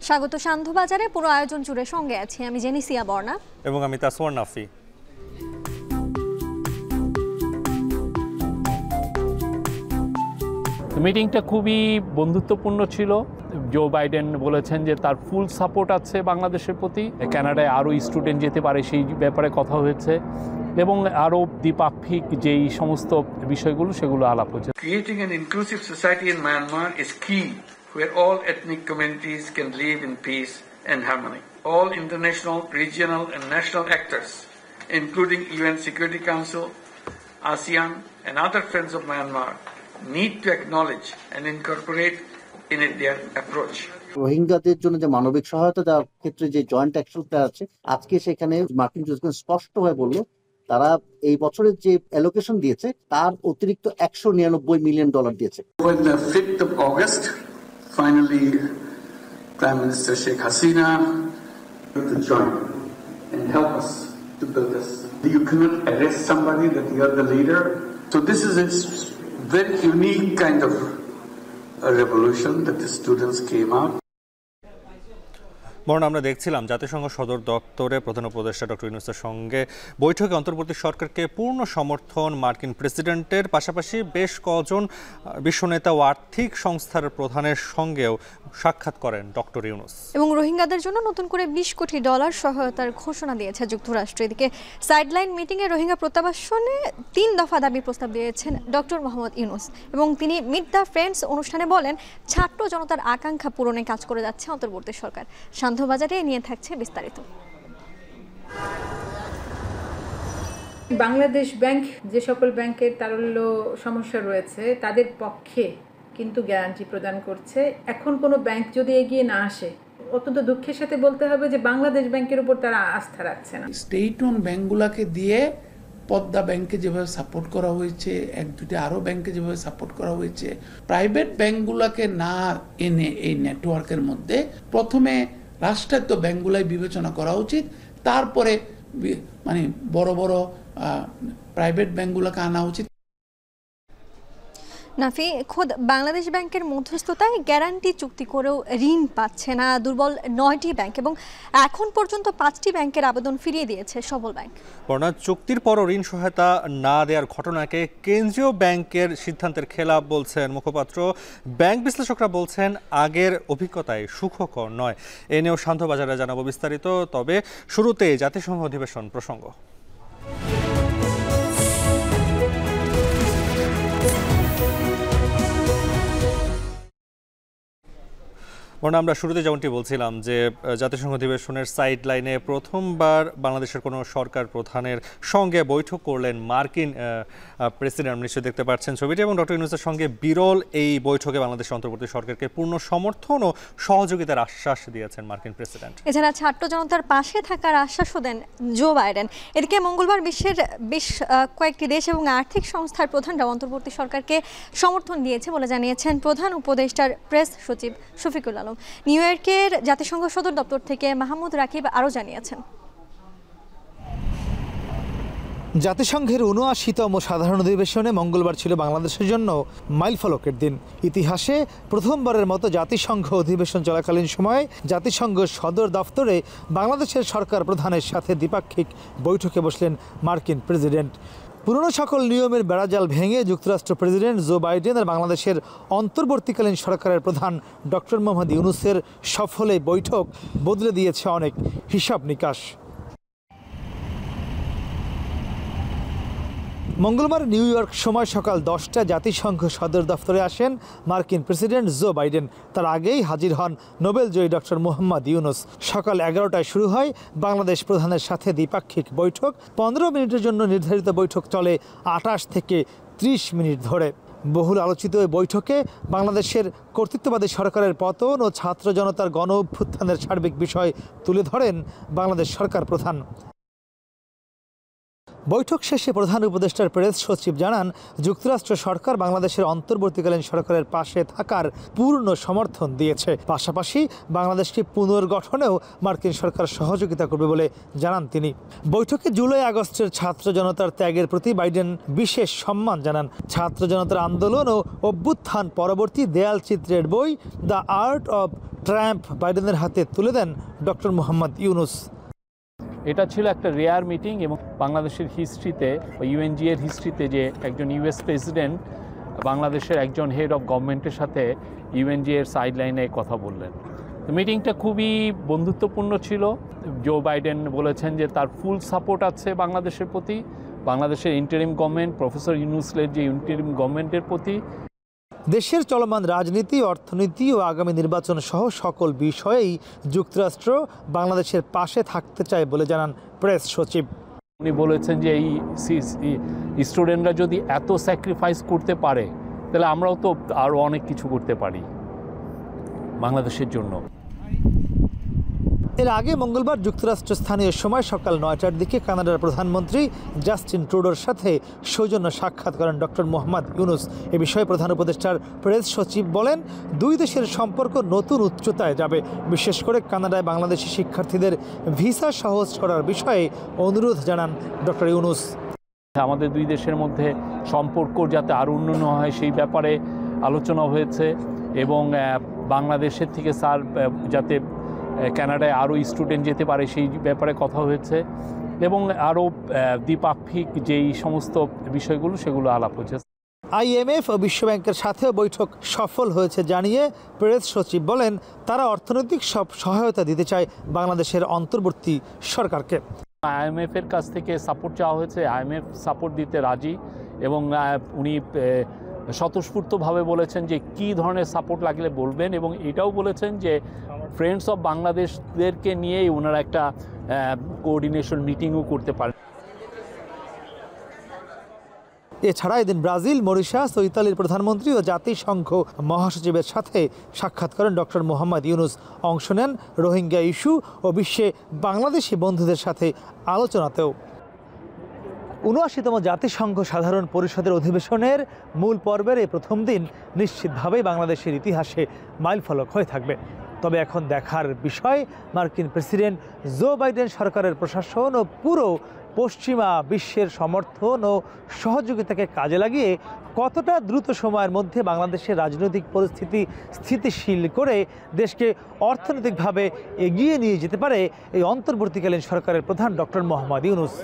স্বাগত সান্ধ্যবাজারে। পুরো আয়োজন জুড়ে সঙ্গে আছি আমি জেনিসিয়া বর্ণা এবং আমি তাসওয়ার নাফি। মিটিংটা খুবই বন্ধুত্বপূর্ণ ছিল। জো বাইডেন বলেছেন যে তার ফুল সাপোর্ট আছে বাংলাদেশের প্রতি। কানাডায় আরও স্টুডেন্ট যেতে পারে সেই ব্যাপারে কথা হয়েছে এবং আরও দ্বিপাক্ষিক যেই সমস্ত বিষয়গুলো সেগুলো আলাপ হয়েছে। Creating an inclusive society in Myanmar is key, where all ethnic communities can live in peace and harmony. All international, regional and national actors, including UN Security Council, ASEAN and other friends of Myanmar, need to acknowledge and incorporate in it their approach. রোহিঙ্গাদের জন্য যে মানবিক সহায়তা দেওয়ার ক্ষেত্রে যে joint action plan আছে, আজকে সেখানে মার্কিন প্রেসিডেন্ট স্পষ্টভাবে বলল তারা এই বছরের যে অ্যালোকেশন দিয়েছে তার অতিরিক্ত $199 মিলিয়ন দিয়েছে। On the 5th of August, finally, Prime Minister Sheikh Hasina to join and help us to build this. You cannot arrest somebody that you are the leader. So this is a very unique kind of a revolution that the students came out. বরং আমরা দেখছিলাম জাতিসংঘ সদর দপ্তরে প্রধান উপদেষ্টা doctor ইউনূসের সঙ্গে বৈঠকে অন্তর্বর্তী সরকারকে পূর্ণ সমর্থন মার্কিন প্রেসিডেন্টের পাশাপাশি বেশ কজন বিশ্বনেতা ও আর্থিক সংস্থার প্রধানের সঙ্গেও সাক্ষাৎ করেন ডক্টর ইউনূস। এবং রোহিঙ্গাদের জন্য নতুন করে $20 কোটি সহায়তার ঘোষণা দিয়েছে যুক্তরাষ্ট্র। এদিকে সাইডলাইন মিটিংয়ে রোহিঙ্গা প্রত্যাবাসনে 3 দফা দাবি প্রস্তাব দিয়েছেন ডক্টর মোহাম্মদ ইউনূস এবং তিনি মিট দ্য ফ্রেন্ডস অনুষ্ঠানে বলেন ছাত্র জনতার আকাঙ্ক্ষা পূরণে কাজ করে যাচ্ছে অন্তর্বর্তী সরকার। সান্ধ্যবাজারে নিয়ে থাকছে বিস্তারিত। বাংলাদেশ ব্যাংক যে সকল ব্যাংকের তারল্য সমস্যা রয়েছে তাদের পক্ষে কিন্তু গ্যারান্টি প্রদান করছে। এখন কোনো ব্যাংক যদি এগিয়ে না আসে, অত্যন্ত দুঃখের সাথে বলতে হবে যে বাংলাদেশ ব্যাংকের উপর তারা আস্থা রাখছে না। স্টেট ওন ব্যাংকগুলোকে দিয়ে পদ্মা ব্যাংকে যেভাবে সাপোর্ট করা হয়েছে, 1-2টি আরও ব্যাংকে যেভাবে সাপোর্ট করা হয়েছে, প্রাইভেট ব্যাংকগুলোকে না এনে এই নেটওয়ার্কের মধ্যে প্রথমে রাষ্ট্রায়ত্ত ব্যাংকগুলাই বিবেচনা করা উচিত, তারপরে মানে বড় বড় প্রাইভেট ব্যাংকগুলোকে আনা উচিত। নাফি, খোদ বাংলাদেশ ব্যাংকের মধ্যস্থতায় গ্যারান্টি চুক্তি করেও ঋণ পাচ্ছে না দুর্বল 9টি ব্যাংক এবং এখন পর্যন্ত 5টি ব্যাংকের আবেদন ফিরিয়ে দিয়েছে সবল ব্যাংক। বর্ণা চুক্তির পরও ঋণ সহায়তা না দেওয়ার ঘটনাকে কেন্দ্রীয় ব্যাংকের সিদ্ধান্তের খেলাপ বলছেন মুখপাত্র। ব্যাংক বিশ্লেষকরা বলছেন আগের অভিজ্ঞতায় সুখকর নয়। এ নিয়েও সান্ধ্যবাজারে জানাবো বিস্তারিত। তবে শুরুতে জাতিসংঘ অধিবেশন প্রসঙ্গ। আমরা শুরুতে যেমনটি বলছিলাম যে জাতিসংঘ অধিবেশনের সাইড লাইনে প্রথমবার বাংলাদেশের কোনো সরকার প্রধানের সঙ্গে বৈঠক করলেন মার্কিন প্রেসিডেন্ট। নিশ্চয়ই দেখতে পাচ্ছেন ছবিটি। এবং ডক্টর ইউনূসের সঙ্গে বিরল এই বৈঠকে বাংলাদেশের অন্তর্বর্তী সরকারকে পূর্ণ সমর্থন ও সহযোগিতার আশ্বাস দিয়েছেন মার্কিন প্রেসিডেন্ট। এছাড়া ছাত্র জনতার পাশে থাকার আশ্বাসও দেন জো বাইডেন। এদিকে মঙ্গলবার বিশ্বের বেশ কয়েকটি দেশ এবং আর্থিক সংস্থার প্রধানরাও অন্তর্বর্তী সরকারকে সমর্থন দিয়েছে বলে জানিয়েছেন প্রধান উপদেষ্টার প্রেস সচিব শফিকুল আলম। নিউ ইয়র্কের জাতিসংঘ সদর দপ্তর থেকে মাহমুদ রাকিব আরও জানিয়েছেন, জাতিসংঘের ৭৯তম সাধারণ অধিবেশনে মঙ্গলবার ছিল বাংলাদেশের জন্য মাইলফলকের দিন। ইতিহাসে প্রথমবারের মতো জাতিসংঘ অধিবেশন চলাকালীন সময়ে জাতিসংঘ সদর দফতরে বাংলাদেশের সরকার প্রধানের সাথে দ্বিপাক্ষিক বৈঠকে বসলেন মার্কিন প্রেসিডেন্ট। পুরনো সকল নিয়মের বেড়াজাল ভেঙে যুক্তরাষ্ট্র প্রেসিডেন্ট জো বাইডেন আর বাংলাদেশের অন্তর্বর্তীকালীন সরকারের প্রধান ডক্টর মোহাম্মদ ইউনূসের সফল এই বৈঠক বদলে দিয়েছে অনেক হিসাব নিকাশ। মঙ্গলবার নিউ ইয়র্ক সময় সকাল 10টায় জাতিসংঘ সদর দফতরে আসেন মার্কিন প্রেসিডেন্ট জো বাইডেন। তার আগেই হাজির হন নোবেলজয়ী ডক্টর মোহাম্মদ ইউনূস। সকাল 11টায় শুরু হয় বাংলাদেশ প্রধানের সাথে দ্বিপাক্ষিক বৈঠক। 15 মিনিটের জন্য নির্ধারিত বৈঠক চলে 28 থেকে 30 মিনিট ধরে। বহুল আলোচিত এই বৈঠকে বাংলাদেশের কর্তৃত্ববাদী সরকারের পতন ও ছাত্র জনতার গণ অভ্যুত্থানের সার্বিক বিষয় তুলে ধরেন বাংলাদেশ সরকার প্রধান। বৈঠক শেষে প্রধান উপদেষ্টার প্রেস সচিব জানান, যুক্তরাষ্ট্র সরকার বাংলাদেশের অন্তর্বর্তীকালীন সরকারের পাশে থাকার পূর্ণ সমর্থন দিয়েছে। পাশাপাশি বাংলাদেশকে পুনর্গঠনেও মার্কিন সরকার সহযোগিতা করবে বলে জানান তিনি। বৈঠকে জুলাই আগস্টের ছাত্র জনতার ত্যাগের প্রতি বাইডেন বিশেষ সম্মান জানান। ছাত্র জনতার আন্দোলন ও অভ্যুত্থান পরবর্তী দেয়াল চিত্রের বই দ্য আর্ট অব ট্রায়াম্প বাইডেনের হাতে তুলে দেন ডক্টর মোহাম্মদ ইউনুস। এটা ছিল একটা রেয়ার মিটিং এবং বাংলাদেশের হিস্ট্রিতে, ইউএনজি এর হিস্ট্রিতে যে একজন ইউএস প্রেসিডেন্ট বাংলাদেশের একজন হেড অফ গভর্নমেন্টের সাথে ইউএনজি এর সাইডলাইনে কথা বললেন। মিটিংটা খুবই বন্ধুত্বপূর্ণ ছিল। জো বাইডেন বলেছেন যে তার ফুল সাপোর্ট আছে বাংলাদেশের প্রতি, বাংলাদেশের ইন্টারিম গভর্নমেন্ট, প্রফেসর ইউনূসের যে ইন্টারিম গভর্নমেন্টের প্রতি। দেশের চলমান রাজনীতি, অর্থনীতি ও আগামী নির্বাচন সহ সকল বিষয়েই যুক্তরাষ্ট্র বাংলাদেশের পাশে থাকতে চায় বলে জানান প্রেস সচিব। উনি বলেছেন যে এই স্টুডেন্টরা যদি এত স্যাক্রিফাইস করতে পারে তাহলে আমরাও তো আরও অনেক কিছু করতে পারি বাংলাদেশের জন্য। এর আগে মঙ্গলবার যুক্তরাষ্ট্র স্থানীয় সময় সকাল 9টার দিকে কানাডার প্রধানমন্ত্রী জাস্টিন ট্রুডোর সাথে সৌজন্য সাক্ষাৎ করেন ডক্টর মোহাম্মদ ইউনুস। এ বিষয়ে প্রধান উপদেষ্টার প্রেস সচিব বলেন, দুই দেশের সম্পর্ক নতুন উচ্চতায় যাবে। বিশেষ করে কানাডায় বাংলাদেশি শিক্ষার্থীদের ভিসা সহজ করার বিষয়ে অনুরোধ জানান ডক্টর ইউনুস। আমাদের দুই দেশের মধ্যে সম্পর্ক যাতে আরও উন্নয়ন হয় সেই ব্যাপারে আলোচনা হয়েছে এবং বাংলাদেশের থেকে স্যার যাতে কানাডায় আরও স্টুডেন্ট যেতে পারে সেই ব্যাপারে কথা হয়েছে এবং আরও দ্বিপাক্ষিক যেই সমস্ত বিষয়গুলো সেগুলো আলাপ হয়েছে। আইএমএফ ও বিশ্বব্যাংকের সাথেও বৈঠক সফল হয়েছে জানিয়ে প্রেস সচিব বলেন, তারা অর্থনৈতিক সব সহায়তা দিতে চায় বাংলাদেশের অন্তর্বর্তী সরকারকে। আইএমএফ এর কাছ থেকে সাপোর্ট চাওয়া হয়েছে, আইএমএফ সাপোর্ট দিতে রাজি এবং উনি স্বতঃস্ফূর্তভাবে বলেছেন যে কী ধরনের সাপোর্ট লাগলে বলবেন এবং এটাও বলেছেন যে ফ্রেন্ডস অফ বাংলাদেশদেরকে নিয়েই ওনারা একটা কোঅর্ডিনেশন মিটিংও করতে পারেন। এছাড়া এদিন ব্রাজিল, মরিশাস ও ইতালির প্রধানমন্ত্রী ও জাতিসংঘ মহাসচিবের সাথে সাক্ষাৎ করেন ডক্টর মোহাম্মদ ইউনুস। অংশ নেন রোহিঙ্গা ইস্যু ও বিশ্বে বাংলাদেশি বন্ধুদের সাথে আলোচনাতেও। ৭৯তম জাতিসংঘ সাধারণ পরিষদের অধিবেশনের মূল পর্বের এই প্রথম দিন নিশ্চিতভাবেই বাংলাদেশের ইতিহাসে মাইলফলক হয়ে থাকবে। তবে এখন দেখার বিষয়, মার্কিন প্রেসিডেন্ট জো বাইডেন সরকারের প্রশাসন ও পুরো পশ্চিমা বিশ্বের সমর্থন ও সহযোগিতাকে কাজে লাগিয়ে কতটা দ্রুত সময়ের মধ্যে বাংলাদেশের রাজনৈতিক পরিস্থিতি স্থিতিশীল করে দেশকে অর্থনৈতিকভাবে এগিয়ে নিয়ে যেতে পারে এই অন্তর্বর্তীকালীন সরকারের প্রধান ডক্টর মোহাম্মদ ইউনুস।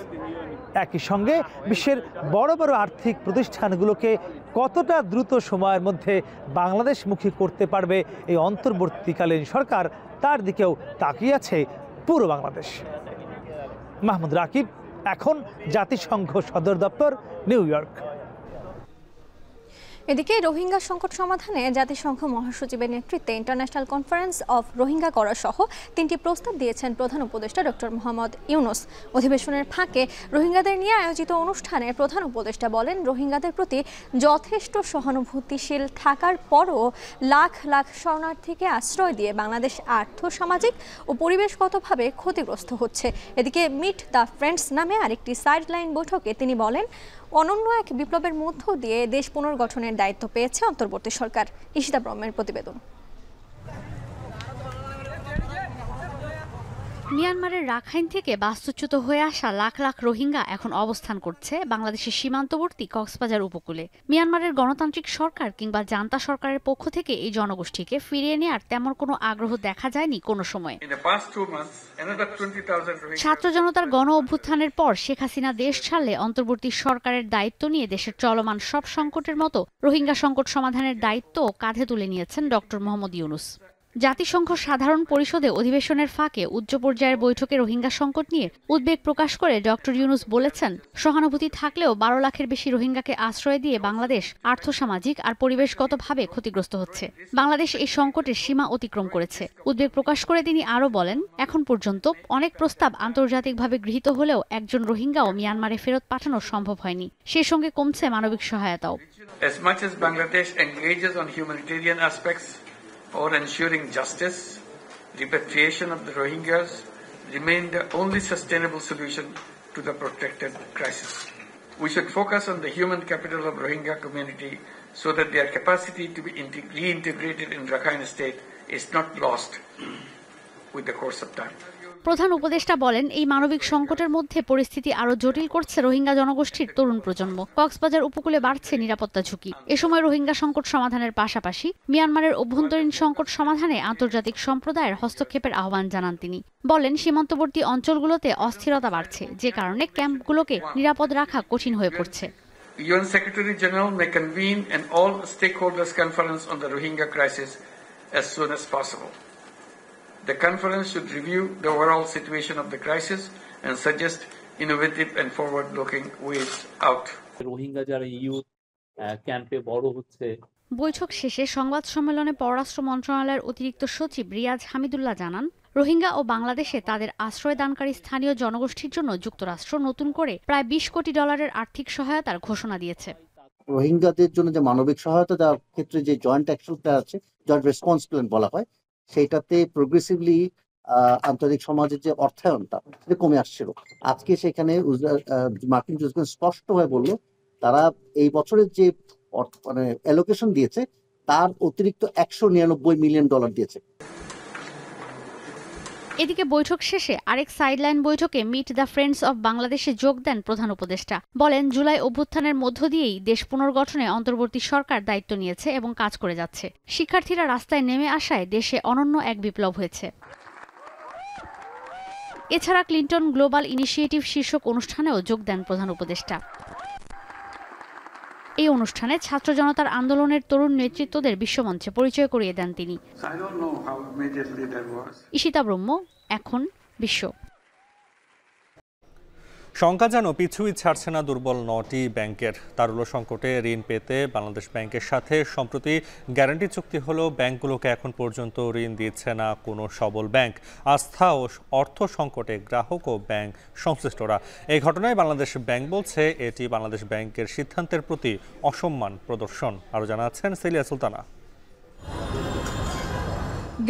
একই সঙ্গে বিশ্বের বড় বড় আর্থিক প্রতিষ্ঠানগুলোকে কতটা দ্রুত সময়ের মধ্যে বাংলাদেশমুখী করতে পারবে এই অন্তর্বর্তীকালীন সরকার, তার দিকেও তাকিয়ে আছে পুরো বাংলাদেশ। মাহমুদ রাকিব, এখন জাতিসংঘ সদর দপ্তর, নিউ ইয়র্ক। এদিকে রোহিঙ্গা সংকট সমাধানে জাতিসংঘ মহাসচিবের নেতৃত্বে ইন্টারন্যাশনাল কনফারেন্স অফ রোহিঙ্গা করা সহ 3টি প্রস্তাব দিয়েছেন প্রধান উপদেষ্টা ডক্টর মোহাম্মদ ইউনুস। অধিবেশনের ফাঁকে রোহিঙ্গাদের নিয়ে আয়োজিত অনুষ্ঠানে প্রধান উপদেষ্টা বলেন, রোহিঙ্গাদের প্রতি যথেষ্ট সহানুভূতিশীল থাকার পরও লাখ লাখ শরণার্থীকে আশ্রয় দিয়ে বাংলাদেশ আর্থসামাজিক ও পরিবেশগতভাবে ক্ষতিগ্রস্ত হচ্ছে। এদিকে মিট দ্য ফ্রেন্ডস নামে আরেকটি সাইডলাইন বৈঠকে তিনি বলেন, অনন্য এক বিপ্লবের মধ্য দিয়ে দেশ পুনর্গঠনের দায়িত্ব পেয়েছে অন্তর্বর্তী সরকার। ঈশিতা ব্রহ্মের প্রতিবেদন। মিয়ানমারের রাখাইন থেকে বাস্তুচ্যুত হয়ে আসা লাখ লাখ রোহিঙ্গা এখন অবস্থান করছে বাংলাদেশের সীমান্তবর্তী কক্সবাজার উপকূলে। মিয়ানমারের গণতান্ত্রিক সরকার কিংবা জান্তা সরকারের পক্ষ থেকে এই জনগোষ্ঠীকে ফিরিয়ে নেওয়ার তেমন কোনো আগ্রহ দেখা যায়নি কোনো সময়। ছাত্র জনতার গণ অভ্যুত্থানের পর শেখ হাসিনা দেশ ছাড়লে অন্তর্বর্তী সরকারের দায়িত্ব নিয়ে দেশের চলমান সব সংকটের মতো রোহিঙ্গা সংকট সমাধানের দায়িত্ব কাঁধে তুলে নিয়েছেন ডক্টর মোহাম্মদ ইউনুস। জাতিসংঘ সাধারণ পরিষদে অধিবেশনের ফাঁকে উচ্চ পর্যায়ের বৈঠকে রোহিঙ্গা সংকট নিয়ে উদ্বেগ প্রকাশ করে ডক্টর ইউনুস বলেছেন, সহানুভূতি থাকলেও 12 লাখের বেশি রোহিঙ্গাকে আশ্রয় দিয়ে বাংলাদেশ আর্থসামাজিক আর পরিবেশগতভাবে ক্ষতিগ্রস্ত হচ্ছে। বাংলাদেশ এই সংকটের সীমা অতিক্রম করেছে। উদ্বেগ প্রকাশ করে তিনি আরও বলেন, এখন পর্যন্ত অনেক প্রস্তাব আন্তর্জাতিকভাবে গৃহীত হলেও একজন রোহিঙ্গাও মিয়ানমারে ফেরত পাঠানো সম্ভব হয়নি। সেই সঙ্গে কমছে মানবিক সহায়তাও। As much as Bangladesh engages on humanitarian aspects or ensuring justice, repatriation of the Rohingyas remain the only sustainable solution to the protracted crisis. We should focus on the human capital of Rohingya community so that their capacity to be reintegrated in Rakhine State is not lost with the course of time. প্রধান উপদেষ্টা বলেন, এই মানবিক সংকটের মধ্যে পরিস্থিতি আরো জটিল করছে রোহিঙ্গা জনগোষ্ঠীর তরুণ প্রজন্ম। কক্সবাজার উপকূলে বাড়ছে নিরাপত্তা ঝুঁকি। এ সময় রোহিঙ্গা সংকট সমাধানের পাশাপাশি মিয়ানমারের অভ্যন্তরীণ সংকট সমাধানে আন্তর্জাতিক সম্প্রদায়ের হস্তক্ষেপের আহ্বান জানান তিনি। বলেন, সীমান্তবর্তী অঞ্চলগুলোতে অস্থিরতা বাড়ছে, যে কারণে ক্যাম্পগুলোকে নিরাপদ রাখা কঠিন হয়ে পড়ছে। UN Secretary General may convene an all stakeholders conference on the Rohingya crisis as soon as possible. The conference should review the overall situation of the crisis and suggest innovative and forward-looking ways out. Rohingya যারা youth ক্যাম্পে বড় হচ্ছে। বৈঠক শেষে সংবাদ সম্মেলনে পররাষ্ট্র মন্ত্রণালয়ের অতিরিক্ত সচিব রিয়াজ হামিদুল্লাহ জানান, রোহিঙ্গা ও বাংলাদেশে তাদের আশ্রয়দানকারী স্থানীয় জনগোষ্ঠীর জন্য যুক্তরাষ্ট্র নতুন করে প্রায় $20 কোটি আর্থিক সহায়তার ঘোষণা দিয়েছে। রোহিঙ্গাদের জন্য যে মানবিক সহায়তা দেওয়ার ক্ষেত্রে যে জয়েন্ট অ্যাকশন প্ল্যান আছে, জয়েন্ট রেসপন্স প্ল্যান বলা হয়, সেইটাতে প্রোগ্রেসিভলি আন্তর্জাতিক সমাজের যে অর্থায়নটা সেটা কমে আসছিল। আজকে সেখানে মার্কিন যুক্তরাষ্ট্র স্পষ্টভাবে বলল তারা এই বছরের যে মানে অ্যালোকেশন দিয়েছে তার অতিরিক্ত $199 মিলিয়ন দিয়েছে। এদিকে বৈঠক শেষে আরেক সাইডলাইন বৈঠকে মিট দ্য ফ্রেন্ডস অব বাংলাদেশে যোগ দেন প্রধান উপদেষ্টা। বলেন, জুলাই অভ্যুত্থানের মধ্য দিয়েই দেশ পুনর্গঠনে অন্তর্বর্তী সরকার দায়িত্ব নিয়েছে এবং কাজ করে যাচ্ছে। শিক্ষার্থীরা রাস্তায় নেমে আসায় দেশে অনন্য এক বিপ্লব হয়েছে। এছাড়া ক্লিন্টন গ্লোবাল ইনিশিয়েটিভ শীর্ষক অনুষ্ঠানেও যোগ দেন প্রধান উপদেষ্টা। এই অনুষ্ঠানে ছাত্র জনতার আন্দোলনের তরুণ নেতৃত্বদের বিশ্বমঞ্চে পরিচয় করিয়ে দেন তিনি। ঈশিতা ব্রহ্ম, এখন বিশ্ব। শঙ্কা যেন পিছুই ছাড়ছে না দুর্বল 9টি ব্যাংকের। তারল্য সংকটে ঋণ পেতে বাংলাদেশ ব্যাংকের সাথে সম্প্রতি গ্যারান্টি চুক্তি হলেও ব্যাংকগুলোকে এখন পর্যন্ত ঋণ দিচ্ছে না কোনো সবল ব্যাংক। আস্থা ও অর্থ সংকটে গ্রাহক ও ব্যাংক সংশ্লিষ্টরা। এই ঘটনায় বাংলাদেশ ব্যাংক বলছে এটি বাংলাদেশ ব্যাংকের সিদ্ধান্তের প্রতি অসম্মান প্রদর্শন। আরও জানাচ্ছেন সেলিয়া সুলতানা।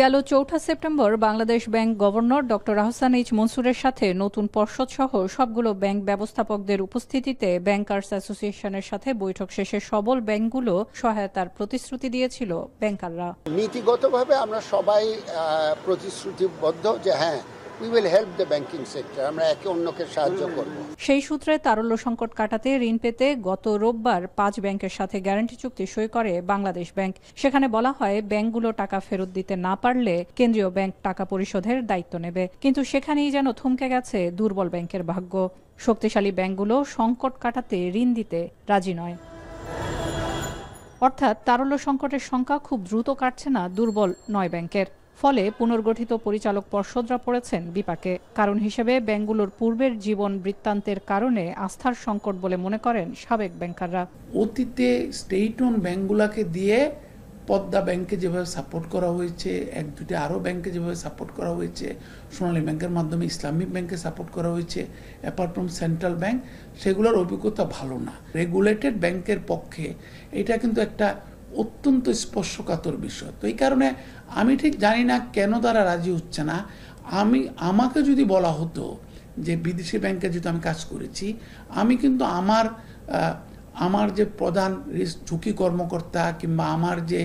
গেল 4 September Bangladesh bank governor doctor Ahsan H মনসুরের সাথে নতুন পর্ষদ সহ সবগুলো ব্যাংক ব্যবস্থাপকদের উপস্থিতিতে ব্যাংকার্স অ্যাসোসিয়েশনের সাথে বৈঠক শেষে সবল ব্যাংকগুলো সহায়তার প্রতিশ্রুতি দিয়েছিল ব্যাংকাররা। নীতিগতভাবে আমরা সবাই প্রতিশ্রুতিবদ্ধ যে হ্যাঁ, we will help the banking sector, আমরা একে অন্যকে সাহায্য করব। সেই সূত্রে তারল্য সংকট কাটাতে ঋণ পেতে গত রোববার 5 ব্যাংকের সাথে গ্যারান্টি চুক্তি সই করে বাংলাদেশ ব্যাংক। সেখানে বলা হয় ব্যাংকগুলো টাকা ফেরত দিতে না পারলে কেন্দ্রীয় ব্যাংক টাকা পরিশোধের দায়িত্ব নেবে। কিন্তু সেখানেই যেন থমকে গেছে দুর্বল ব্যাংকের ভাগ্য। শক্তিশালী ব্যাংকগুলো সংকট কাটাতে ঋণ দিতে রাজি নয়। অর্থাৎ তারল্য সংকটের সংখ্যা খুব দ্রুত কাটছে না দুর্বল 9 ব্যাংকের। ফলে পুনর্গঠিত পরিচালক পর্ষদরা পড়েছেন বিপাকে। কারণ হিসেবে ব্যাংকগুলোর পূর্বের জীবন বৃত্তান্তের কারণে আস্থার সংকট বলে মনে করেন সাবেক ব্যাংকাররা। অতীতে স্টেট ওন ব্যাংকগুলোকে দিয়ে পদ্মা ব্যাংকে যেভাবে সাপোর্ট করা হয়েছে, 1-2টি আরও ব্যাংকে যেভাবে সাপোর্ট করা হয়েছে, সোনালী ব্যাংকের মাধ্যমে ইসলামিক ব্যাংকে সাপোর্ট করা হয়েছে, অ্যাপার্ট ফ্রম সেন্ট্রাল ব্যাংক, সেগুলোর অভিজ্ঞতা ভালো না। রেগুলেটেড ব্যাংকের পক্ষে এটা কিন্তু একটা অত্যন্ত স্পর্শকাতর বিষয়। তো এই কারণে আমি ঠিক জানি না কেন তারা রাজি হচ্ছে না। আমাকে যদি বলা হতো যে বিদেশি ব্যাংকে যেহেতু আমি কাজ করেছি, আমি কিন্তু আমার যে প্রধান ঝুঁকি কর্মকর্তা কিংবা আমার যে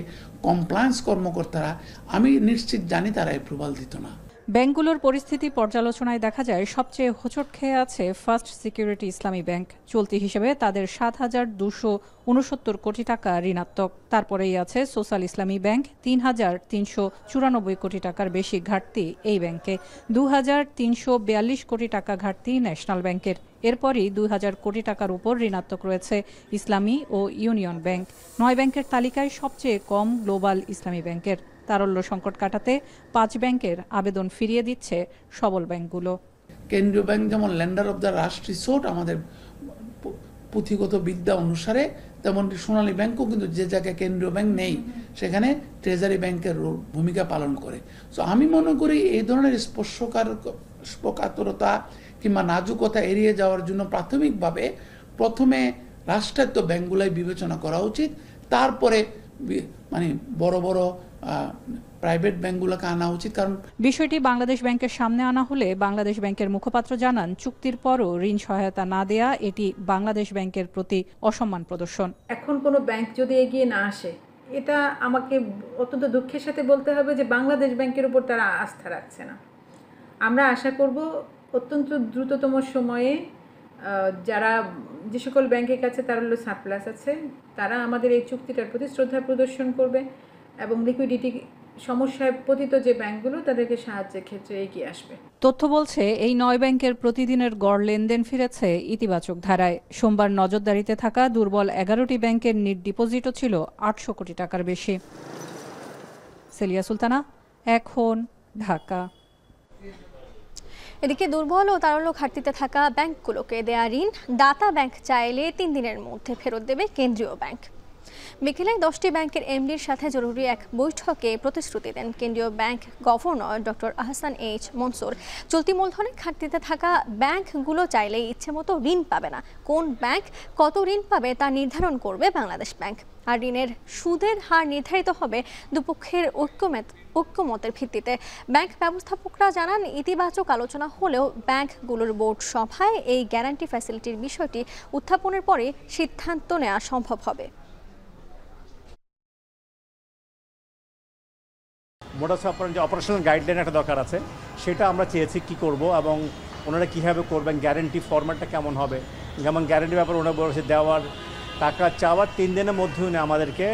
কমপ্লায়েন্স কর্মকর্তারা, আমি নিশ্চিত জানি তারা অ্যাপ্রুভাল দিত না। ব্যাংকগুলোর পরিস্থিতি পর্যালোচনায় দেখা যায় সবচেয়ে হোঁচট খেয়ে আছে ফার্স্ট সিকিউরিটি ইসলামী ব্যাংক। চলতি হিসেবে তাদের 7,269 কোটি টাকা ঋণাত্মক। তারপরেই আছে সোশ্যাল ইসলামী ব্যাংক, 3,394 কোটি টাকার বেশি ঘাটতি এই ব্যাংকে। 2,342 কোটি টাকা ঘাটতি ন্যাশনাল ব্যাংকের। এরপরই 2,000 কোটি টাকার উপর ঋণাত্মক রয়েছে ইসলামী ও ইউনিয়ন ব্যাংক। 9 ব্যাংকের তালিকায় সবচেয়ে কম গ্লোবাল ইসলামী ব্যাংকের। তারল্য সংকট কাটাতে 5 ব্যাংকের আবেদন ফিরিয়ে দিচ্ছে সবল ব্যাংকগুলো। কেন্দ্রীয় ব্যাংক যেমন lender of the last resort আমাদের পুঁথিগত বিদ্যা অনুসারে, তেমনটি সোনালী ব্যাংকও কিন্তু যে জায়গায় কেন্দ্রীয় ব্যাংক নেই সেখানে ট্রেজারি ব্যাংকের ভূমিকা পালন করে। সো আমি মনে করি এই ধরনের স্পর্শকাতরতা কিংবা নাজুকতা এড়িয়ে যাওয়ার জন্য প্রাথমিকভাবে প্রথমে রাষ্ট্রায়ত্ত ব্যাংকগুলাই বিবেচনা করা উচিত। তারপরে মানে বড় বড় প্রাইভেট ব্যাংকগুলোকে আনা উচিত। কারণ বিষয়টি বাংলাদেশ ব্যাংকের সামনে আনা হলে বাংলাদেশ ব্যাংকের মুখপাত্র জানান, চুক্তির পরও ঋণ সহায়তা না দেয়া এটি বাংলাদেশ ব্যাংকের প্রতি অসম্মান প্রদর্শন। এখন কোনো ব্যাংক যদি এগিয়ে না আসে, এটা আমাকে অত্যন্ত দুঃখের সাথে বলতে হবে যে বাংলাদেশ ব্যাংকের উপর তারা আস্থা রাখছে না। আমরা আশা করব অত্যন্ত দ্রুততম সময়ে যে সকল ব্যাংকের কাছে তারল্য সারপ্লাস আছে তারা আমাদের এই চুক্তিটার প্রতি শ্রদ্ধা প্রদর্শন করবে এবং লিকুইডিটি সমস্যায় পতিত যে ব্যাংকগুলো তাদেরকে সাহায্যের ক্ষেত্রে এগিয়ে আসবে। তথ্য বলছে এই 9 ব্যাংকের প্রতিদিনের গড় লেনদেন ফিরেছে ইতিবাচক ধারায়। সোমবার নজরদারিতে থাকা দুর্বল 11টি ব্যাংকের নেট ডিপোজিটও ছিল 800 কোটি টাকার বেশি। সেলিয়া সুলতানা, এখন, ঢাকা। এদিকে দুর্বল ও তারল্য ঘাটতিতে থাকা ব্যাংকগুলোকে দেয়া ঋণ দাতা ব্যাংক চাইলে 3 দিনের মধ্যে ফেরত দেবে কেন্দ্রীয় ব্যাংক। বিকেলে 10টি ব্যাংকের এমডির সাথে জরুরি এক বৈঠকে প্রতিশ্রুতি দেন কেন্দ্রীয় bank governor doctor Ahsan H Mansur. চলতি মূলধনের ঘাটতিতে থাকা ব্যাংকগুলো চাইলেই ইচ্ছেমতো ঋণ পাবে না। কোন ব্যাংক কত ঋণ পাবে তা নির্ধারণ করবে বাংলাদেশ ব্যাংক। আর ঋণের সুদের হার নির্ধারিত হবে দুপক্ষের ঐক্যমতের ভিত্তিতে। ব্যাংক ব্যবস্থাপকরা জানান, ইতিবাচক আলোচনা হলেও ব্যাংকগুলোর বোর্ড সভায় এই গ্যারান্টি ফ্যাসিলিটির বিষয়টি উত্থাপনের পরে সিদ্ধান্ত নেওয়া সম্ভব হবে। মোটাস আপনার যে অপারেশনাল গাইডলাইন একটা দরকার আছে, সেটা আমরা চেয়েছি কি করব এবং ওনারা কীভাবে করবেন, গ্যারেন্টি ফরম্যাটটা কেমন হবে। যেমন গ্যারেন্টি ব্যাপারে ওনারা বলেছে দেওয়ার টাকা চাওয়ার 3 দিনের মধ্যে উনি আমাদেরকে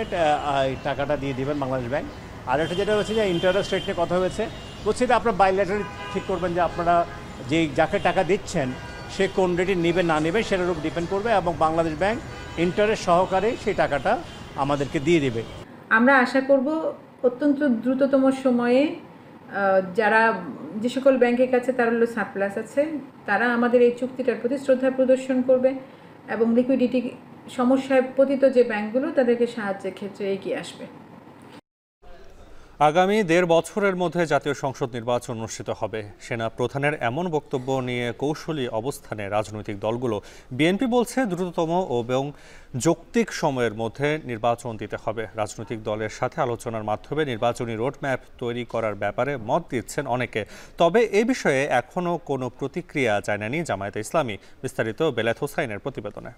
টাকাটা দিয়ে দেবেন বাংলাদেশ ব্যাংক। আর একটা যেটা হচ্ছে যে ইন্টারেস্ট রেট নিয়ে কথা হয়েছে, বলছি যে আপনারা বাইল্যাটারালি ঠিক করবেন যে আপনারা যাকে টাকা দিচ্ছেন সে কোন রেটে নেবে না নেবে সেটার উপর ডিপেন্ড করবে এবং বাংলাদেশ ব্যাংক ইন্টারেস্ট সহকারে সেই টাকাটা আমাদেরকে দিয়ে দেবে। আমরা আশা করব অত্যন্ত দ্রুততম সময়ে যে সকল ব্যাংকের কাছে তারল্য সারপ্লাস আছে তারা আমাদের এই চুক্তিটার প্রতি শ্রদ্ধা প্রদর্শন করবে এবং লিকুইডিটি সমস্যায় পতিত যে ব্যাংকগুলো তাদেরকে সাহায্যের ক্ষেত্রে এগিয়ে আসবে। আগামী 1.5 বছরের মধ্যে জাতীয় সংসদ নির্বাচন অনুষ্ঠিত হবে। সেনা প্রধানের এমন বক্তব্য নিয়ে কৌশলী অবস্থানে রাজনৈতিক দলগুলো। বিএনপি বলছে দ্রুততম এবং যৌক্তিক সময়ের মধ্যে নির্বাচন দিতে হবে। রাজনৈতিক দলের সাথে আলোচনার মাধ্যমে নির্বাচনী রোডম্যাপ তৈরি করার ব্যাপারে মত দিচ্ছেন অনেকে। তবে এ বিষয়ে এখনও কোনো প্রতিক্রিয়া জানায়নি জামায়াতে ইসলামী। বিস্তারিত বেলায়েত হোসাইনের প্রতিবেদনে।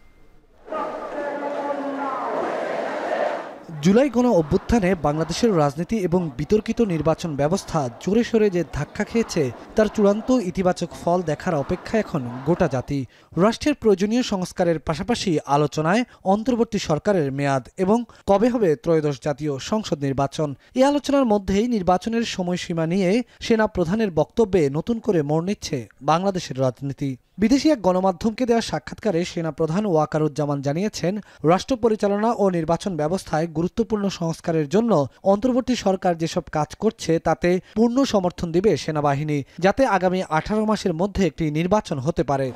জুলাই গণ অভ্যুত্থানে বাংলাদেশের রাজনীতি এবং বিতর্কিত নির্বাচন ব্যবস্থা জোরে সোরে যে ধাক্কা খেয়েছে তার চূড়ান্ত ইতিবাচক ফল দেখার অপেক্ষা এখন গোটা জাতি। রাষ্ট্রের প্রয়োজনীয় সংস্কারের পাশাপাশি আলোচনায় অন্তর্বর্তী সরকারের মেয়াদ এবং কবে হবে ত্রয়োদশ জাতীয় সংসদ নির্বাচন। এই আলোচনার মধ্যেই নির্বাচনের সময়সীমা নিয়ে সেনা প্রধানের বক্তব্যে নতুন করে মোড় নিচ্ছে বাংলাদেশের রাজনীতি। বিদেশি এক গণমাধ্যমকে দেওয়া সাক্ষাৎকারে সেনাপ্রধান ওয়াকারুজ্জামান জানিয়েছেন, রাষ্ট্র পরিচালনা ও নির্বাচন ব্যবস্থায় গুরুত্বপূর্ণ সংস্কারের জন্য অন্তর্বর্তী সরকার যেসব কাজ করছে তাতে পূর্ণ সমর্থন দিবে সেনাবাহিনী, যাতে আগামী 18 মাসের মধ্যে একটি নির্বাচন হতে পারে।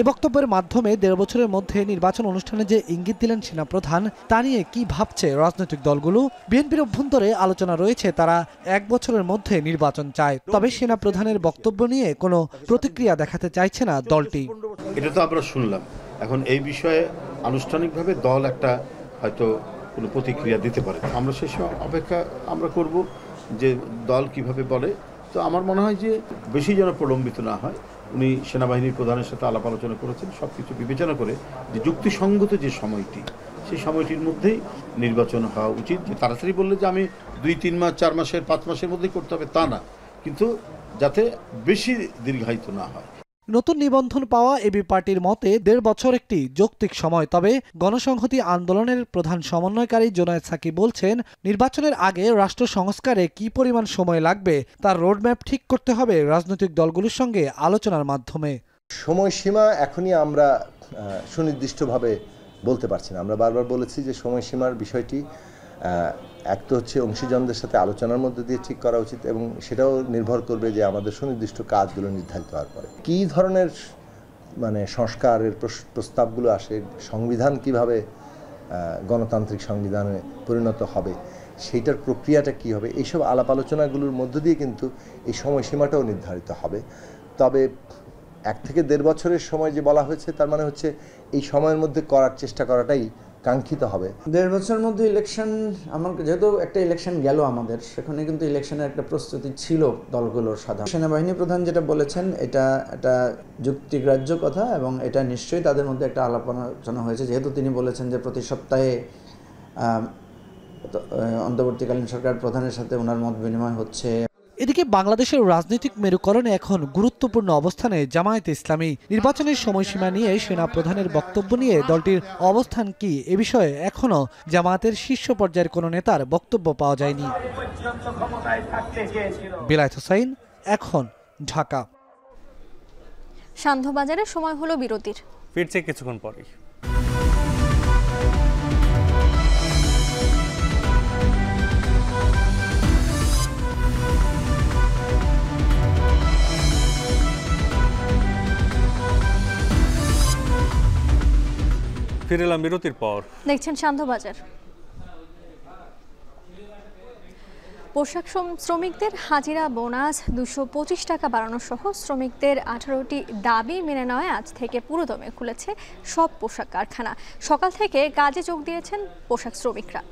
এ বক্তব্যের মাধ্যমে 1.5 বছরের মধ্যে নির্বাচন অনুষ্ঠানে যে ইঙ্গিত দিলেন সেনাপ্রধান, তা নিয়ে কি ভাবছে রাজনৈতিক দলগুলো? বিএনপির অভ্যন্তরে আলোচনা রয়েছে, তারা 1 বছরের মধ্যে নির্বাচন চায়। তবে সেনাপ্রধানের বক্তব্য নিয়ে কোনো প্রতিক্রিয়া দেখাতে চাইছে না দলটি। এটা তো আমরা শুনলাম, এখন এই বিষয়ে আনুষ্ঠানিকভাবে দল একটা হয়তো কোনো প্রতিক্রিয়া দিতে পারে। আমরা সেই সময় অপেক্ষা আমরা করব যে দল কিভাবে বলে। তো আমার মনে হয় যে বেশি যেন প্রলম্বিত না হয়। উনি সেনাবাহিনীর প্রধানের সাথে আলাপ আলোচনা করেছেন, সব কিছু বিবেচনা করে যে যুক্তিসঙ্গত যে সময়টি, সেই সময়টির মধ্যেই নির্বাচন হওয়া উচিত। যে তাড়াতাড়ি বললে যে আমি 2-3 মাস 4 মাসের 5 মাসের মধ্যেই করতে হবে তা না, কিন্তু যাতে বেশি দীর্ঘায়িত না হয়। নতুন নিবন্ধন পাওয়া এবি পার্টির মতে 1.5 বছর একটি যৌক্তিক সময়। তবে গণসংহতি আন্দোলনের প্রধান সমন্বয়কারী জোনায়েদ সাকি বলছেন, নির্বাচনের আগে রাষ্ট্র সংস্কারে কি পরিমাণ সময় লাগবে তার রোডম্যাপ ঠিক করতে হবে রাজনৈতিক দলগুলোর সঙ্গে আলোচনার মাধ্যমে। সময়সীমা এখনই আমরা সুনির্দিষ্টভাবে বলতে পারছি না। আমরা বারবার বলেছি যে সময়সীমার বিষয়টি এক তো হচ্ছে অংশীজনদের সাথে আলোচনার মধ্যে দিয়ে ঠিক করা উচিত এবং সেটাও নির্ভর করবে যে আমাদের সুনির্দিষ্ট কাজগুলো নির্ধারিত হওয়ার পরে কী ধরনের সংস্কারের প্রস্তাবগুলো আসে, সংবিধান কিভাবে গণতান্ত্রিক সংবিধানে পরিণত হবে, সেইটার প্রক্রিয়াটা কি হবে, এইসব আলাপ আলোচনাগুলোর মধ্য দিয়ে কিন্তু এই সময়সীমাটাও নির্ধারিত হবে। তবে 1 থেকে 1.5 বছরের সময় যে বলা হয়েছে, তার মানে হচ্ছে এই সময়ের মধ্যে করার চেষ্টা করাটাই কাঙ্ক্ষিত হবে। 1.5 বছরের মধ্যে ইলেকশন, আমার যেহেতু একটা ইলেকশন গেল আমাদের, সেখানে কিন্তু ইলেকশনের একটা প্রস্তুতি ছিল দলগুলোর সাধারণ। সেনাবাহিনী প্রধান যেটা বলেছেন এটা একটা যুক্তিগ্রাহ্য কথা এবং এটা নিশ্চয়ই তাদের মধ্যে একটা আলাপ আলোচনা হয়েছে, যেহেতু তিনি বলেছেন যে প্রতি সপ্তাহে অন্তর্বর্তীকালীন সরকার প্রধানের সাথে ওনার মত বিনিময় হচ্ছে। এদিকে বাংলাদেশের রাজনৈতিক মেরুকরণে এখন গুরুত্বপূর্ণ অবস্থানে জামায়াতে ইসলামী। নির্বাচনের সময়সীমা নিয়ে সেনা প্রধানের বক্তব্য নিয়ে দলটির অবস্থান কি, এ বিষয়ে এখনও জামায়াতের শীর্ষ পর্যায়ের কোনো নেতার বক্তব্য পাওয়া যায়নি। বেলায়েত হোসাইন, এখন, ঢাকা। সান্ধ্যবাজারের সময় হলো বিরতির, ফিরছে কিছুক্ষণ পরেই। ফিরে এলাম বিরতির পর। দেখছেন সান্ধ্যবাজার। পোশাক শ্রমিকদের হাজিরা বোনাস 225 টাকা বাড়ানো সহ শ্রমিকদের 18টি দাবি মেনে নেওয়ায় আজ থেকে পুরোদমে খুলেছে সব পোশাক কারখানা। সকাল থেকে কাজে যোগ দিয়েছেন পোশাক শ্রমিকরা।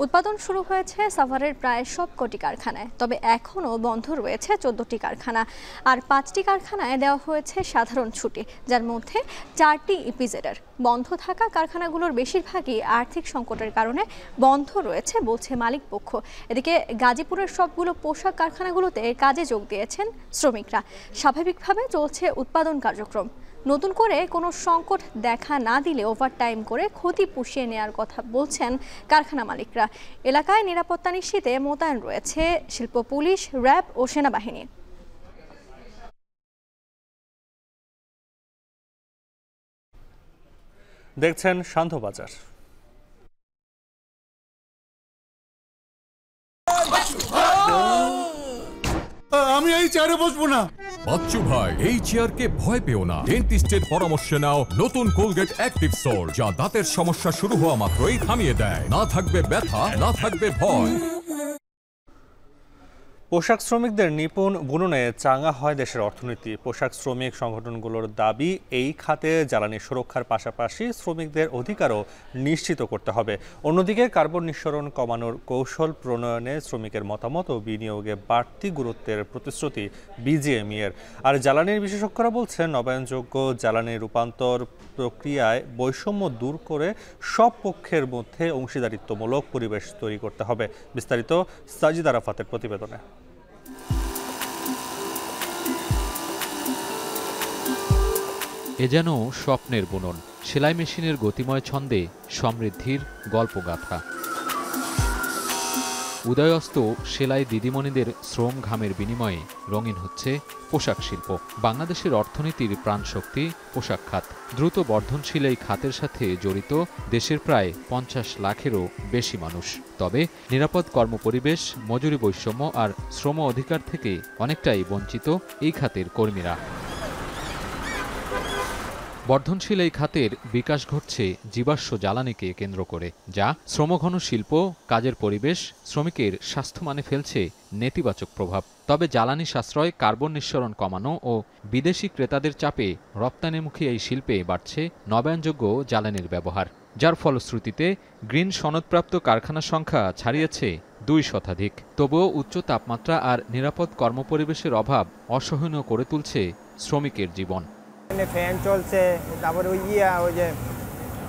উৎপাদন শুরু হয়েছে সাভারের প্রায় সবকটি কারখানায়, তবে এখনও বন্ধ রয়েছে 14টি কারখানা, আর 5টি কারখানায় দেওয়া হয়েছে সাধারণ ছুটি, যার মধ্যে 4টি ইপিজেডের। বন্ধ থাকা কারখানাগুলোর বেশিরভাগই আর্থিক সংকটের কারণে বন্ধ রয়েছে বলছে মালিক পক্ষ। এদিকে গাজীপুরের সবগুলো পোশাক কারখানাগুলোতে কাজে যোগ দিয়েছেন শ্রমিকরা। স্বাভাবিকভাবে চলছে উৎপাদন কার্যক্রম। নতুন করে কোনো সংকট দেখা না দিলে ওভারটাইম করে ক্ষতি পুষিয়ে নেওয়ার কথা বলছেন কারখানা মালিকরা। এলাকায় নিরাপত্তা নিশ্চিতে মোতায়েন রয়েছে শিল্প পুলিশ, র্যাব ও সেনাবাহিনী। দেখছেন সান্ধ্যবাজার। আমি এই চেয়ারে বসবো না। বাচ্চু ভাই, এই চেয়ারকে ভয় পেও না। ডেন্টিস্টের পরামর্শে নাও নতুন কোলগেট অ্যাক্টিভ সোল, যা দাঁতের সমস্যা শুরু হওয়া মাত্রই থামিয়ে দেয়। না থাকবে ব্যথা, না থাকবে ভয়। পোশাক শ্রমিকদের নিপুণ বুননে চাঙ্গা হয় দেশের অর্থনীতি। পোশাক শ্রমিক সংগঠনগুলোর দাবি, এই খাতে জ্বালানি সুরক্ষার পাশাপাশি শ্রমিকদের অধিকারও নিশ্চিত করতে হবে। অন্যদিকে কার্বন নিঃসরণ কমানোর কৌশল প্রণয়নে শ্রমিকের মতামত ও বিনিয়োগে বাড়তি গুরুত্বের প্রতিশ্রুতি বিজিএমইএর। আর জ্বালানির বিশেষজ্ঞরা বলছেন, নবায়নযোগ্য জ্বালানি রূপান্তর প্রক্রিয়ায় বৈষম্য দূর করে সব পক্ষের মধ্যে অংশীদারিত্বমূলক পরিবেশ তৈরি করতে হবে। বিস্তারিত সাজিদ আরাফাতের প্রতিবেদনে। এ যেন স্বপ্নের বুনন, সেলাই মেশিনের গতিময় ছন্দে সমৃদ্ধির গল্পগাথা। উদয়স্ত সেলাই দিদিমণিদের শ্রম ঘামের বিনিময়ে রঙিন হচ্ছে পোশাক শিল্প। বাংলাদেশের অর্থনীতির প্রাণশক্তি পোশাক খাত। দ্রুত বর্ধনশীল এই খাতের সাথে জড়িত দেশের প্রায় 50 লাখেরও বেশি মানুষ। তবে নিরাপদ কর্মপরিবেশ, মজুরি বৈষম্য আর শ্রম অধিকার থেকে অনেকটাই বঞ্চিত এই খাতের কর্মীরা। বর্ধনশীল এই খাতের বিকাশ ঘটছে জীবাশ্ম জ্বালানিকে কেন্দ্র করে, যা শ্রমঘন শিল্প, কাজের পরিবেশ, শ্রমিকের স্বাস্থ্যমানে ফেলছে নেতিবাচক প্রভাব। তবে জ্বালানি সাশ্রয়, কার্বন নিঃসরণ কমানো ও বিদেশি ক্রেতাদের চাপে রপ্তানিমুখী এই শিল্পে বাড়ছে নবায়নযোগ্য জ্বালানির ব্যবহার, যার ফলশ্রুতিতে গ্রিন সনদপ্রাপ্ত কারখানার সংখ্যা ছাড়িয়েছে 2 শতাধিক। তবুও উচ্চ তাপমাত্রা আর নিরাপদ কর্মপরিবেশের অভাব অসহনীয় করে তুলছে শ্রমিকের জীবন। ফ্যান চলছে, তারপরে ওই যে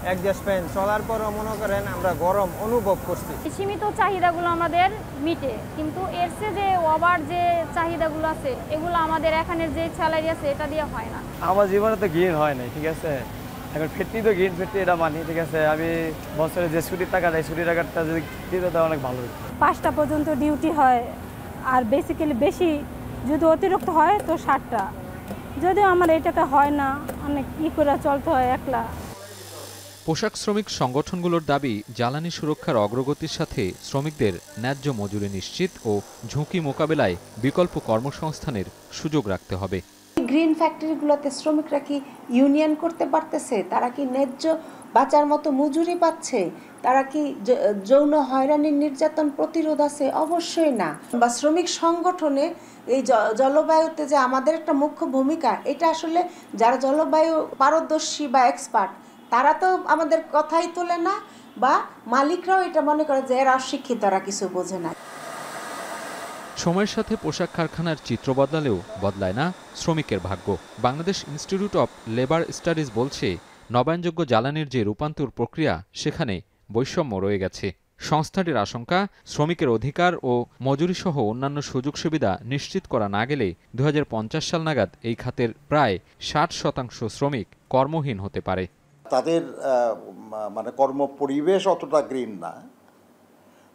অ্যাডজাস্ট ফ্যান চলার পরও মনে করেন আমরা গরম অনুভব করছি। সীমিত চাহিদাগুলো আমাদের মিটে, কিন্তু এর চেয়ে যে ওভার যে চাহিদাগুলো আছে এগুলো আমাদের এখানের যে স্যালারি আছে এটা দিয়ে হয় না। আমার জীবনে তো গ্রিন হয় নাই, ঠিক আছে। এখন ফিরতি তো গ্রিন ফিরতি এটা মানি, ঠিক আছে। আমি বছরে যে ছুটির টাকা দেয়, ছুটির টাকাটা যদি দিতে দেয় অনেক ভালো। 5টা পর্যন্ত ডিউটি হয়, আর বেসিক্যালি বেশি যদি অতিরিক্ত হয় তো 60টা। যদিও আমার এই টাকা হয় না, অনেক করে চলতে হয় একলা। পোশাক শ্রমিক সংগঠনগুলোর দাবি, জ্বালানি সুরক্ষার অগ্রগতির সাথে শ্রমিকদের ন্যায্য মজুরি নিশ্চিত ও ঝুঁকি মোকাবেলায় বিকল্প কর্মসংস্থানের সুযোগ রাখতে হবে। গ্রিন ফ্যাক্টরিগুলোতে শ্রমিকরা কি ইউনিয়ন করতে পারতেছে? তারা কি ন্যায্য বাঁচার মতো মজুরি পাচ্ছে? তারা কি যৌন হয়রানির নির্যাতন প্রতিরোধ আছে? অবশ্যই না। বা শ্রমিক সংগঠনে এই জলবায়ুতে যে আমাদের একটা মুখ্য ভূমিকা, এটা আসলে যারা জলবায়ু পারদর্শী বা এক্সপার্ট তারা তো আমাদের কথাই তোলে না, বা মালিকরাও এটা মনে করে যে এরা অশিক্ষিত, এরা কিছু বোঝে না। সময়ের সাথে পোশাক কারখানার চিত্র বদলালেও বদলায় না শ্রমিকের ভাগ্য। Bangladesh institute of labour studies বলছে, নবায়নযোগ্য জ্বালানির যে রূপান্তর প্রক্রিয়া, সেখানে বৈষম্য রয়ে গেছে। সংস্থাটির আশঙ্কা, শ্রমিকের অধিকার ও মজুরিসহ অন্যান্য সুযোগ সুবিধা নিশ্চিত করা না গেলে 2050 সাল নাগাদ এই খাতের প্রায় 60% শ্রমিক কর্মহীন হতে পারে। তাদের মানে কর্ম পরিবেশ অতটা গ্রিন না,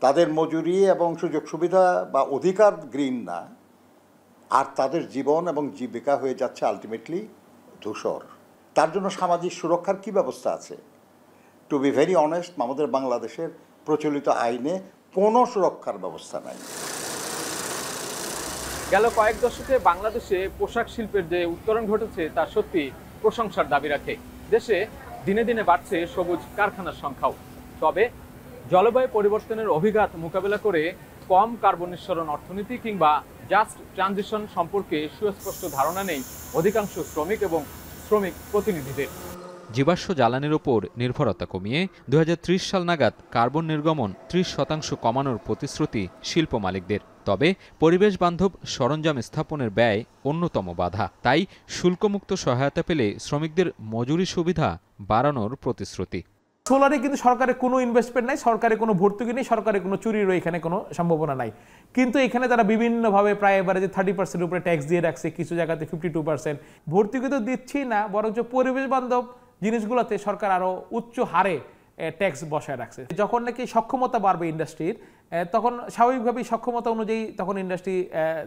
তাদের মজুরি এবং সুযোগ সুবিধা বা অধিকার গ্রিন না, আর তাদের জীবন এবং জীবিকা হয়ে যাচ্ছে আলটিমেটলি ধূসর। তার জন্য সামাজিক সুরক্ষার কি ব্যবস্থা আছে? টু বি ভেরি অনেস্ট, আমাদের বাংলাদেশের প্রচলিত আইনে কোনো সুরক্ষার ব্যবস্থা নাই। গেল কয়েক দশকে বাংলাদেশে পোশাক শিল্পের যে উত্তরণ ঘটেছে তা সত্যি প্রশংসার দাবি রাখে। দেশে দিনে দিনে বাড়ছে সবুজ কারখানার সংখ্যাও। তবে জলবায়ু পরিবর্তনের অভিঘাত মোকাবেলা করে কম কার্বন নিঃসরণ অর্থনীতি কিংবা জাস্ট ট্রানজিশন সম্পর্কে সুস্পষ্ট ধারণা নেই অধিকাংশ শ্রমিক এবং শ্রমিক প্রতিনিধিদের। জীবাশ্ম জ্বালানির ওপর নির্ভরতা কমিয়ে 2030 সাল নাগাদ কার্বন নির্গমন 30% কমানোর প্রতিশ্রুতি শিল্প মালিকদের। তবে পরিবেশ বান্ধব সরঞ্জাম স্থাপনের ব্যয় অন্যতম বাধা। তাই শুল্কমুক্ত সহায়তা পেলে শ্রমিকদের মজুরি সুবিধা বাড়ানোর প্রতিশ্রুতি। সোলারে কিন্তু সরকারের কোনো ইনভেস্টমেন্ট নাই, সরকারের কোনো ভর্তুকি নেই, সরকারের কোনো চুরিরও এখানে কোনো সম্ভাবনা নাই। কিন্তু এখানে তারা বিভিন্নভাবে প্রায় এবারে যে 30% উপরে ট্যাক্স দিয়ে রাখছে, কিছু জায়গাতে 52%। ভর্তুকি তো দিচ্ছি না, বরঞ্চ পরিবেশ বান্ধব জিনিসগুলোতে সরকার আরও উচ্চ হারে ট্যাক্স বসায় রাখছে। যখন নাকি সক্ষমতা বাড়বে ইন্ডাস্ট্রির, তখন স্বাভাবিকভাবেই সক্ষমতা অনুযায়ী তখন ইন্ডাস্ট্রি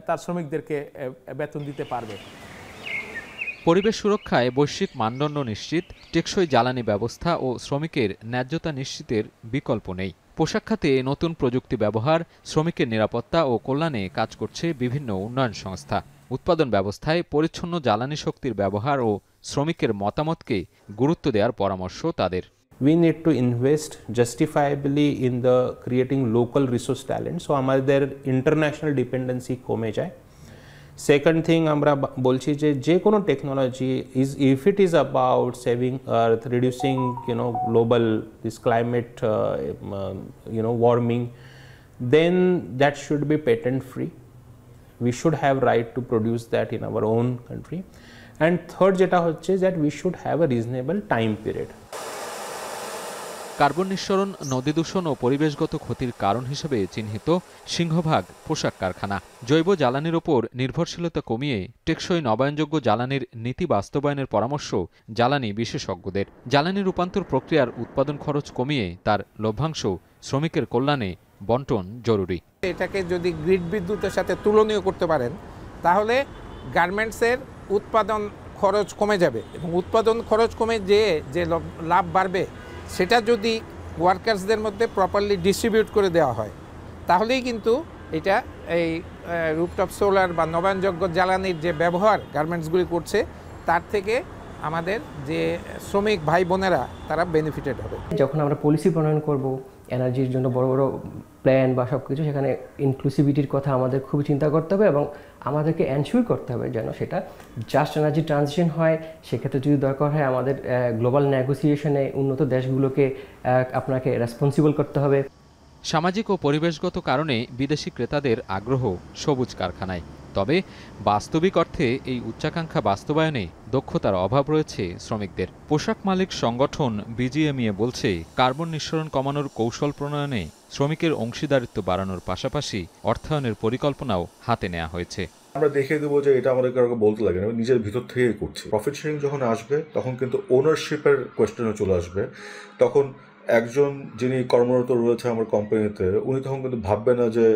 তার শ্রমিকদেরকে বেতন দিতে পারবে। পরিবেশ সুরক্ষায় বৈশ্বিক মানদণ্ড নিশ্চিত, টেকসই জ্বালানি ব্যবস্থা ও শ্রমিকের ন্যায্যতা নিশ্চিতের বিকল্প নেই। পোশাক খাতে নতুন প্রযুক্তি ব্যবহার, শ্রমিকের নিরাপত্তা ও কল্যাণে কাজ করছে বিভিন্ন উন্নয়ন সংস্থা। উৎপাদন ব্যবস্থায় পরিচ্ছন্ন জ্বালানি শক্তির ব্যবহার ও শ্রমিকের মতামতকে গুরুত্ব দেওয়ার পরামর্শ তাদের। We need to invest justifiably in the creating local resource talent, so আমাদের international dependency কমে যায়। সেকেন্ড থিং, আমরা বলছি যে কোনো technology if it is about saving earth, reducing global this climate warming, then that should be patent free. We should have right to produce that in our own country. And third যেটা হচ্ছে that we should have a reasonable time period. Carbon নিঃসরণ, নদী দূষণ ও পরিবেশগত ক্ষতির কারণ হিসেবে চিহ্নিত সিংহভাগ পোশাক কারখানা। জৈব জ্বালানির ওপর নির্ভরশীলতা কমিয়ে টেকসই নবায়নযোগ্য জ্বালানির নীতি বাস্তবায়নের পরামর্শ জ্বালানি বিশেষজ্ঞদের। জ্বালানি রূপান্তর প্রক্রিয়ার উৎপাদন খরচ কমিয়ে তার লভ্যাংশ শ্রমিকের কল্যাণে বন্টন জরুরি। এটাকে যদি গ্রিড বিদ্যুতের সাথে তুলনীয় করতে পারেন, তাহলে গার্মেন্টসের উৎপাদন খরচ কমে যাবে, এবং উৎপাদন খরচ কমে যে লাভ বাড়বে সেটা যদি ওয়ার্কার্সদের মধ্যে প্রপারলি ডিস্ট্রিবিউট করে দেওয়া হয়, তাহলেই কিন্তু এটা এই রুফটপ সোলার বা নবায়নযোগ্য জ্বালানির যে ব্যবহার গার্মেন্টসগুলি করছে, তার থেকে আমাদের যে শ্রমিক ভাই বোনেরা তারা বেনিফিটেড হবে। যখন আমরা পলিসি প্রণয়ন করব এনার্জির জন্য বড় বড় প্ল্যান বা সব কিছু, সেখানে ইনক্লুসিভিটির কথা আমাদের খুবই চিন্তা করতে হবে, এবং আমাদেরকে এনশিওর করতে হবে যেন সেটা জাস্ট এনার্জি ট্রানজিশন হয়। সেক্ষেত্রে যদি দরকার হয় আমাদের গ্লোবাল নেগোসিয়েশনে উন্নত দেশগুলোকে আপনাকে রেসপন্সিবল করতে হবে। সামাজিক ও পরিবেশগত কারণে বিদেশি ক্রেতাদের আগ্রহ সবুজ কারখানায়। তবে বাস্তবিক অর্থে এই উচ্চাকাঙ্ক্ষা বাস্তবায়নে দক্ষতার অভাব রয়েছে শ্রমিকদের। পোশাক মালিক সংগঠন বিজিএমইএ বলছে, কার্বন নিঃসরণ কমানোর কৌশল প্রণয়নে শ্রমিকের অংশীদারিত্ব বাড়ানোর পাশাপাশি অর্থায়নের পরিকল্পনাও হাতে নেওয়া হয়েছে। আমরা দেখে দেবো যে এটা আমাদের কারো বলতে লাগে না, নিজের ভিতর থেকেই করছি। প্রফিট শেয়ারিং যখন আসবে তখন কিন্তু ওনারশিপের কোয়েশ্চেনও চলে আসবে। তখন একজন যিনি কর্মরত রয়েছে আমার কোম্পানিতে, উনি তখন কিন্তু ভাববে না যে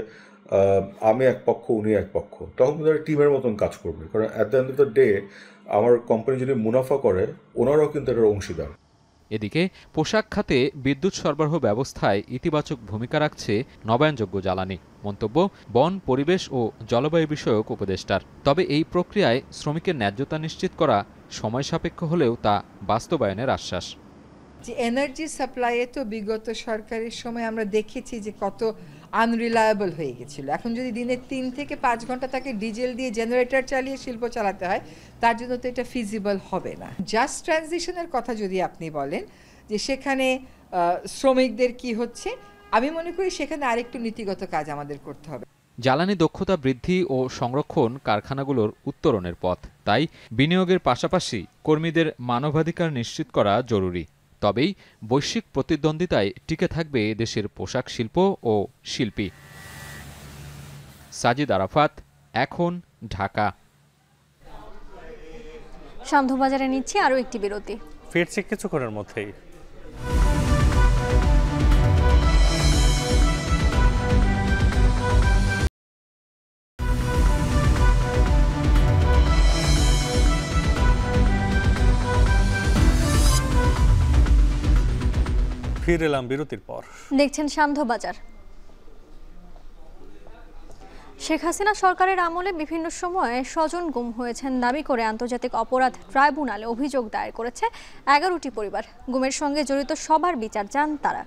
আমি এক পক্ষ উনি এক পক্ষ, তখন কিন্তু একটা টিমের মতন কাজ করবে। কারণ at the end of the day আমার কোম্পানি যদি মুনাফা করে, ওনারাও কিন্তু এটার অংশীদার। এদিকে পোশাক খাতে বিদ্যুৎ সরবরাহ ব্যবস্থায় ইতিবাচক ভূমিকা রাখছে নবায়নযোগ্য জ্বালানি, মন্তব্য বন, পরিবেশ ও জলবায়ু বিষয়ক উপদেষ্টার। তবে এই প্রক্রিয়ায় শ্রমিকের ন্যায্যতা নিশ্চিত করা সময় সাপেক্ষ হলেও তা বাস্তবায়নের আশ্বাস। যে এনার্জি সাপ্লাইয়ে তো বিগত সরকারের সময় আমরা দেখেছি যে কত আনরিলায়েবল হয়ে গেছিলো। এখন যদি দিনে 3 থেকে 5 ঘন্টা তাকে ডিজেল দিয়ে জেনারেটর চালিয়ে শিল্প চালাতে হয়, তার জন্য তো এটা ফিজিবল হবে না। জাস্ট ট্রানজিশনের কথা যদি আপনি বলেন যে সেখানে শ্রমিকদের কি হচ্ছে, আমি মনে করি সেখানে আরেকটু নীতিগত কাজ আমাদের করতে হবে। জ্বালানি দক্ষতা বৃদ্ধি ও সংরক্ষণ কারখানাগুলোর উত্তরণের পথ, তাই বিনিয়োগের পাশাপাশি কর্মীদের মানবাধিকার নিশ্চিত করা জরুরি। তবেই বৈশ্বিক প্রতিদ্বন্দ্বিতায় টিকে থাকবে দেশের পোশাক শিল্প ও শিল্পী। সাজিদ আরাফাত, এখন, ঢাকা। সান্ধ্যবাজারে নিচ্ছে আরও একটি বিরতি, ফিরছি কিছুক্ষণের মধ্যেই। ফিরে এলাম বিরতির পর। দেখছেন সান্ধ্যবাজার। শেখ হাসিনা সরকারের আমলে বিভিন্ন সময়ে স্বজন গুম হয়েছেন দাবি করে আন্তর্জাতিক অপরাধ ট্রাইব্যুনালে অভিযোগ দায়ের করেছে 11টি পরিবার। গুমের সঙ্গে জড়িত সবার বিচার চান তারা।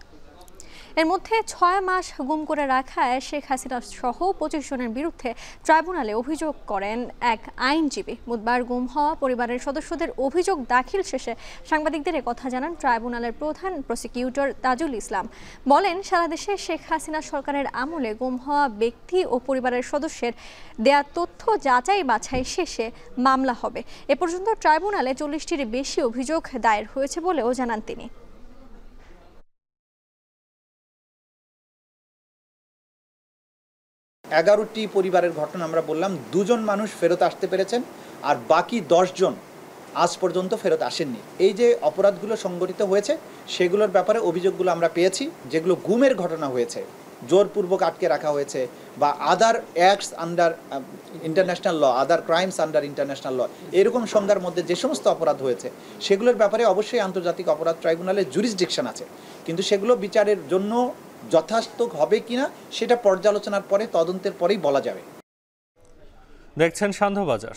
এর মধ্যে 6 মাস গুম করে রাখায় শেখ হাসিনা সহ 25 জনের বিরুদ্ধে ট্রাইব্যুনালে অভিযোগ করেন এক আইনজীবী। বুধবার গুম হওয়া পরিবারের সদস্যদের অভিযোগ দাখিল শেষে সাংবাদিকদের কথা জানান ট্রাইব্যুনালের প্রধান প্রসিকিউটর তাজুল ইসলাম। বলেন, সারা দেশে শেখ হাসিনা সরকারের আমলে গুম হওয়া ব্যক্তি ও পরিবারের সদস্যের দেয়া তথ্য যাচাই বাছাই শেষে মামলা হবে। এ পর্যন্ত ট্রাইব্যুনালে 40টির বেশি অভিযোগ দায়ের হয়েছে বলেও জানান তিনি। 11টি পরিবারের ঘটনা আমরা বললাম, 2 জন মানুষ ফেরত আসতে পেরেছেন আর বাকি 10 জন আজ পর্যন্ত ফেরত আসেননি। এই যে অপরাধগুলো সংগঠিত হয়েছে সেগুলোর ব্যাপারে অভিযোগগুলো আমরা পেয়েছি। যেগুলো গুমের ঘটনা হয়েছে, জোরপূর্বক আটকে রাখা হয়েছে, বা আদার অ্যাক্টস আন্ডার ইন্টারন্যাশনাল ল, আদার ক্রাইমস আন্ডার ইন্টারন্যাশনাল ল, এরকম সংজ্ঞার মধ্যে যে সমস্ত অপরাধ হয়েছে সেগুলোর ব্যাপারে অবশ্যই আন্তর্জাতিক অপরাধ ট্রাইব্যুনালের জুরিসডিকশন আছে, কিন্তু সেগুলো বিচারের জন্য যথার্থ হবে কিনা সেটা পর্যালোচনার পরে, তদন্তের পরেই বলা যাবে। দেখছেন সান্ধ্যবাজার।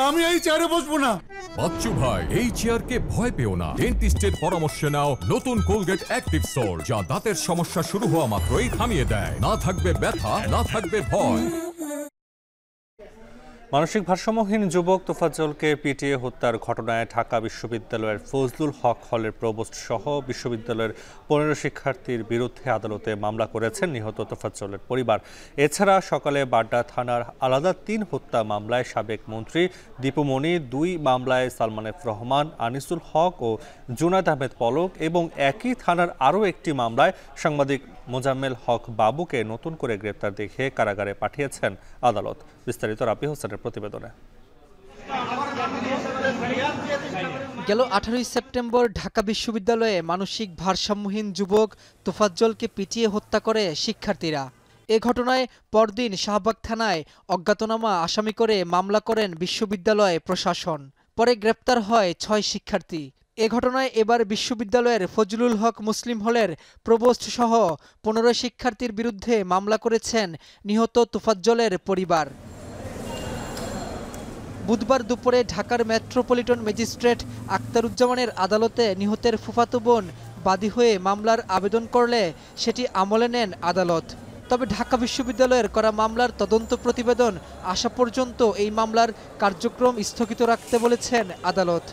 আমি এই চেয়ারে বসবো না। বাচ্চু ভাই, এই চেয়ারকে ভয় পেও না। ডেন্টিস্টের পরামর্শে নাও নতুন কোলগেট অ্যাক্টিভ সোল, যা দাঁতের সমস্যা শুরু হওয়া মাত্রই থামিয়ে দেয়। না থাকবে ব্যথা, না থাকবে ভয়। মানসিক ভারসাম্যহীন যুবক তোফাজ্জলকে পিটিয়ে হত্যার ঘটনায় ঢাকা বিশ্ববিদ্যালয়ের ফজলুল হক হলের প্রভোস্ট সহ বিশ্ববিদ্যালয়ের 15 শিক্ষার্থীর বিরুদ্ধে আদালতে মামলা করেছেন নিহত তোফাজ্জলের পরিবার। এছাড়া সকালে বাড্ডা থানার আলাদা 3 হত্যা মামলায় সাবেক মন্ত্রী দীপুমণি, 2 মামলায় সালমান এফ রহমান, আনিসুল হক ও জুনায়েদ আহমেদ পলক এবং একই থানার আরও একটি মামলায় সাংবাদিক মোজাম্মেল হক বাবুকে নতুন করে গ্রেপ্তার দেখিয়ে কারাগারে পাঠিয়েছেন আদালত। বিস্তারিত রাবি হোসেনের প্রতিবেদনে। গেল 18 সেপ্টেম্বর ঢাকা বিশ্ববিদ্যালয়ে মানসিক ভারসাম্যহীন যুবক তোফাজ্জলকে পিটিয়ে হত্যা করে শিক্ষার্থীরা। এ ঘটনায় পরদিন শাহবাগ থানায় অজ্ঞাতনামা আসামি করে মামলা করেন বিশ্ববিদ্যালয় প্রশাসন। পরে গ্রেপ্তার হয় 6 শিক্ষার্থী। এ ঘটনায় এবার বিশ্ববিদ্যালয়ের ফজলুল হক মুসলিম হলের প্রভোস্ট সহ 15 শিক্ষার্থীর বিরুদ্ধে মামলা করেছেন নিহত তোফাজ্জলের পরিবার। বুধবার দুপুরে ঢাকার মেট্রোপলিটন ম্যাজিস্ট্রেট আখতারুজ্জামানের আদালতে নিহতের ফুফাতো বোন বাদী হয়ে মামলার আবেদন করলে সেটি আমলে নেন আদালত। তবে ঢাকা বিশ্ববিদ্যালয়ের করা মামলার তদন্ত প্রতিবেদন আসা পর্যন্ত এই মামলার কার্যক্রম স্থগিত রাখতে বলেছেন আদালত।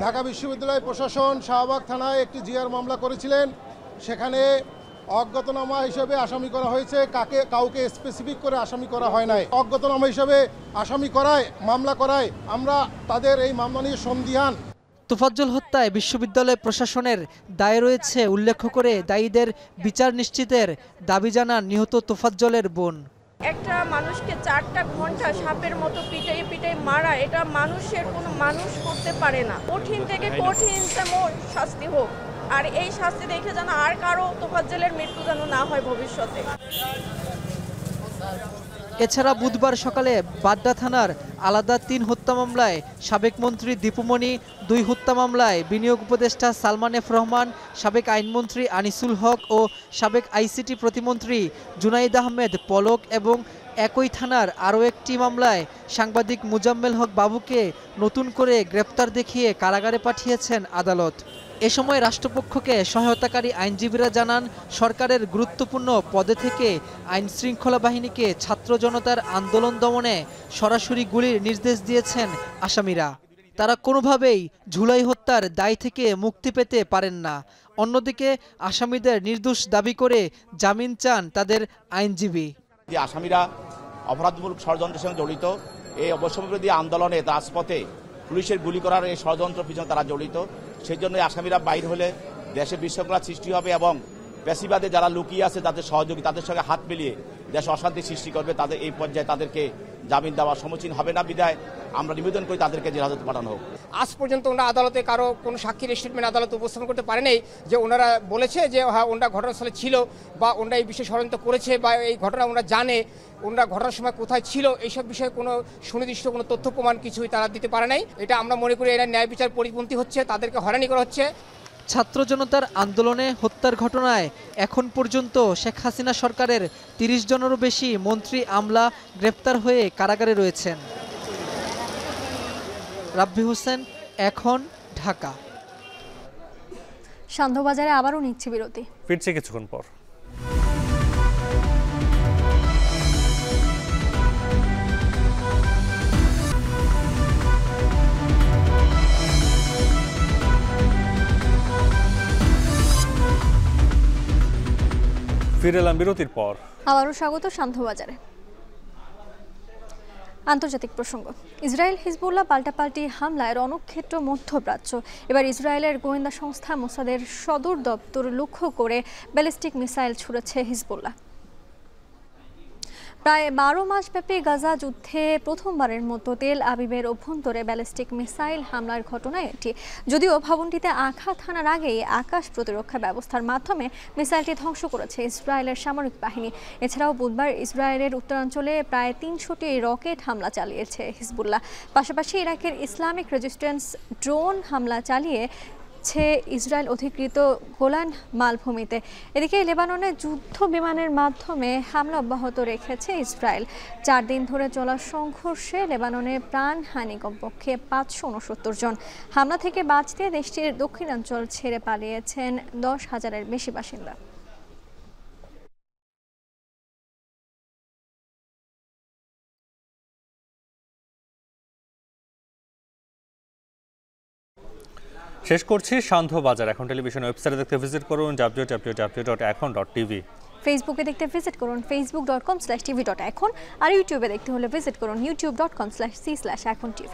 ঢাকা বিশ্ববিদ্যালয় প্রশাসন শাহবাগ থানায় একটি জিআর মামলা করেছিলেন, সেখানে অজ্ঞাতনামা হিসেবে আসামি করা হয়েছে, কাউকে স্পেসিফিক করে আসামি করা হয় নাই। অজ্ঞাতনামা হিসেবে আসামি মামলা করায় আমরা তাদের এই মামলা নিয়ে সন্দিহান। তোফাজ্জল হত্যায় বিশ্ববিদ্যালয় প্রশাসনের দায় রয়েছে উল্লেখ করে দায়ীদের বিচার নিশ্চিতের দাবি জানান নিহত তোফাজ্জলের বোন। একটা মানুষকে 4টা ঘন্টা সাপের মতো পিটাই মারা, এটা মানুষের কোনো মানুষ করতে পারে না। কঠিন থেকে কঠিনতম শাস্তি হোক, আর এই শাস্তি দেখে যেন আর কারো তোফাজ্জলের মৃত্যু যেন না হয় ভবিষ্যতে। এছাড়া বুধবার সকালে বাড্ডা থানার আলাদা 3 হত্যা মামলায় সাবেক মন্ত্রী দীপুমণি, 2 হত্যা মামলায় বিনিয়োগ উপদেষ্টা সালমান এফ রহমান, সাবেক আইনমন্ত্রী আনিসুল হক ও সাবেক আইসিটি প্রতিমন্ত্রী জুনায়েদ আহমেদ পলক এবং একই থানার আরও একটি মামলায় সাংবাদিক মুজাম্মেল হক বাবুকে নতুন করে গ্রেপ্তার দেখিয়ে কারাগারে পাঠিয়েছেন আদালত। এ সময় রাষ্ট্রপক্ষকে সহায়তাকারী আইনজীবীরা জানান, সরকারের গুরুত্বপূর্ণ পদে থেকে আইন শৃঙ্খলা বাহিনীকে ছাত্র জনতার আন্দোলন দমনে সরাসরি গুলির নির্দেশ দিয়েছেন আসামিরা। তারা কোনোভাবেই ঝুলাই হত্যার দায় থেকে মুক্তি পেতে পারেন না। অন্যদিকে আসামিদের নির্দোষ দাবি করে জামিন চান তাদের আইনজীবী। যে আসামিরা অপরাধমূলক ষড়যন্ত্রের সঙ্গে জড়িত, এই অবশ্যবিরোধী আন্দোলনে রাজপথে পুলিশের গুলি করার এই ষড়যন্ত্র পিছনে তারা জড়িত। সেই জন্য আসামিরা বাইর হলে দেশে বিশৃঙ্খলা সৃষ্টি হবে এবং পেশিবাদে যারা লুকিয়ে আছে তাদের সহযোগী, তাদের সঙ্গে হাত মিলিয়ে দেশে অশান্তি সৃষ্টি করবে। তাদের এই পর্যায়ে তাদেরকে জামিন দেওয়া সমীচীন হবে না, বিধায় আমরা নিবেদন করি তাদেরকে জেল হাজতে পাঠানো হোক। আজ পর্যন্ত ওনারা আদালতে কারো কোনো সাক্ষীর স্টেটমেন্ট আদালতে উপস্থাপন করতে পারেনি যে ওনারা বলেছে যে হ্যাঁ ওনারা ঘটনাস্থলে ছিল বা ওনারা এই বিষয়ে ষড়যন্ত্র করেছে বা এই ঘটনা ওনারা জানে, ওনারা ঘটনার সময় কোথায় ছিল, এইসব বিষয়ে কোনো সুনির্দিষ্ট কোনো তথ্য প্রমাণ কিছুই তারা দিতে পারে নাই। এটা আমরা মনে করি এরা ন্যায় বিচার পরিপন্থী হচ্ছে, তাদেরকে হয়রানি করা হচ্ছে। ছাত্র জনতার আন্দোলনে হত্যার ঘটনায় এখন পর্যন্ত শেখ হাসিনা সরকারের ৩০ জনেরও বেশি মন্ত্রী আমলা গ্রেপ্তার হয়ে কারাগারে রয়েছেন। রাব্বি হোসেন, এখন, ঢাকা। সান্ধ্যবাজারে আবারও নিচ্ছে বিরতি, ফিরছে কিছুক্ষণ পর। ফিরে এলাম বিরতির পর। আবারও স্বাগত সান্ধ্যবাজারে। আন্তর্জাতিক প্রসঙ্গ, ইসরায়েল হিজবুল্লাহ পাল্টাপাল্টি হামলায় রণক্ষেত্র মধ্যপ্রাচ্য। এবার ইসরায়েলের গোয়েন্দা সংস্থা মোসাদের সদর দপ্তর লক্ষ্য করে ব্যালিস্টিক মিসাইল ছুড়েছে হিজবুল্লাহ। প্রায় 12 মাসব্যাপী গাজা যুদ্ধে প্রথমবারের মতো তেল আবিবের অভ্যন্তরে ব্যালিস্টিক মিসাইল হামলার ঘটনা এটি। যদিও ভবনটিতে আঘাত হানার আগেই আকাশ প্রতিরক্ষা ব্যবস্থার মাধ্যমে মিসাইলটি ধ্বংস করেছে ইসরায়েলের সামরিক বাহিনী। এছাড়াও বুধবার ইসরায়েলের উত্তরাঞ্চলে প্রায় 300টি রকেট হামলা চালিয়েছে হিজবুল্লাহ। পাশাপাশি ইরাকের ইসলামিক রেজিস্ট্যান্স ড্রোন হামলা চালিয়ে ইসরায়েল অধিকৃত গোলান মালভূমিতে। এদিকে লেবাননে যুদ্ধ বিমানের মাধ্যমে হামলা অব্যাহত রেখেছে ইসরায়েল। 4 দিন ধরে চলা সংঘর্ষে লেবাননে প্রাণহানি কমপক্ষে 569 জন। হামলা থেকে বাঁচতে দেশটির দক্ষিণাঞ্চল ছেড়ে পালিয়েছেন 10,000-এর বেশি বাসিন্দা। শেষ করছি সান্ধ্যবাজার। এখন টেলিভিশন ওয়েবসাইটে দেখতে ভিজিট করুন www.ekon.tv। ফেসবুকে দেখতে ভিজিট করুন facebook.com/tv.ekon। আর ইউটিউবে দেখতে হলে ভিজিট করুন youtube.com/c/ekontv।